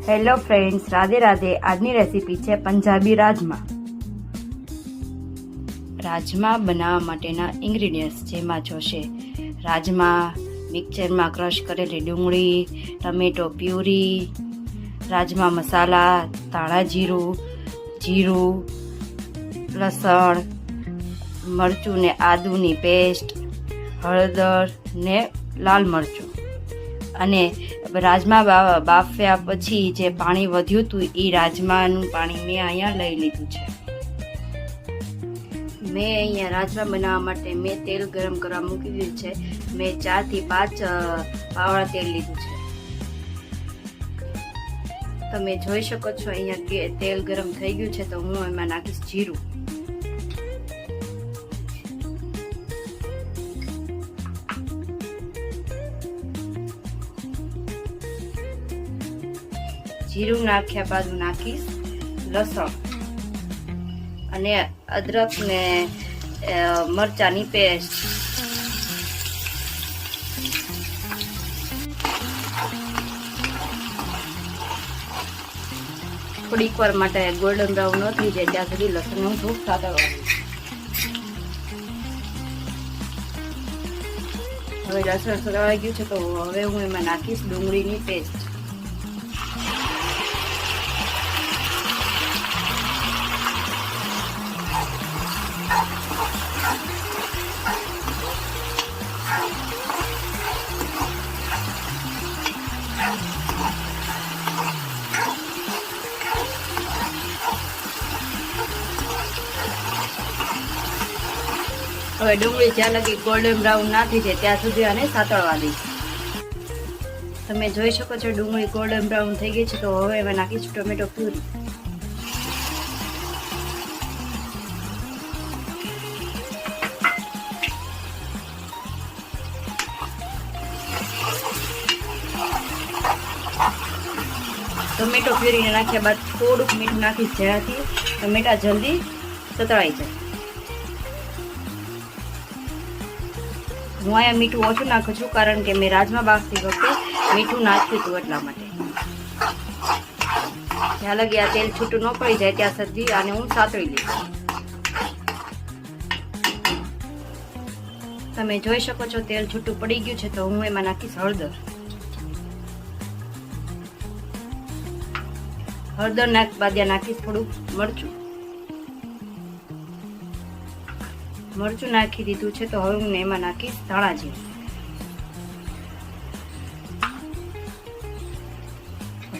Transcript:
Hello friends, Radhe Radhe. આજની recipe છે પંજાબી રાજમા। રાજમા બનાવવા માટેના ઇન્ગ્રીડિયન્ટ્સ જેમાં જોશે રાજમા, મિક્સરમાં ક્રશ કરેલી ડુંગળી, ટમેટો પ્યુરી, રાજમા મસાલા, ધાણા જીરું, લસણ, મરચું ને આદુની પેસ્ટ, હળદર ને લાલ મરચું। અને રાજમા બાફ્યા પછી જે પાણી વધ્યું હતું એ રાજમાનું પાણી મેં અહીંયા લઈ લીધું છે। મેં અહીંયા રાજમા બનાવવા માટે મેં તેલ ગરમ કરવા મૂકી દીધું છે। મેં 4 થી 5 પાવડા તેલ લીધું છે। તમે જોઈ શકો છો અહીંયા તેલ ગરમ થઈ ગયું છે, તો હું એમાં નાખીશ જીરું। જીરું નાખ્યા બાદ હું નાખીશ લસણ અને અદરક ને મરચાની પેસ્ટ। થોડીક વાર માટે ગોલ્ડન બ્રાઉન ન થઈ જાય ત્યાં સુધી લસણ હું થોડુંક સાતળવાનું। હવે લસણ સતળાઈ ગયું છે, તો હવે હું એમાં નાખીશ ડુંગળીની પેસ્ટ। હવે ડુંગળી જ્યાં લગી ગોલ્ડન બ્રાઉન ના થઈ જાય ત્યાં સુધી આને સાતળવા દઈશ। તમે જોઈ શકો છો ડુંગળી ગોલ્ડન બ્રાઉન થઈ ગઈ છે, તો હવે એમાં નાખીશ ટોમેટો પ્યુરી। ટોમેટો પ્યુરીને નાખ્યા બાદ થોડુંક મીઠું નાખીશ, જેનાથી ટમેટા જલ્દી સતળાઈ જાય। હું અહીંયા મીઠું ઓછું નાખું છું, કારણ કે મેં રાજમા બાફતી વખતે મીઠું નાખ્યું હતું એટલા માટે। જ્યાં લગી આ તેલ છૂટું ન પડી જાય ત્યાં સુધી આને હું સાતળી લઈશ। તમે જોઈ શકો છો તેલ છૂટું પડી ગયું છે, તો હું એમાં નાખીશ હળદર। હળદર બાદ નાખીશ થોડું મરચું નાખી દીધું છે, તો હવે હું એમાં નાખીશ ધાણા જીરું।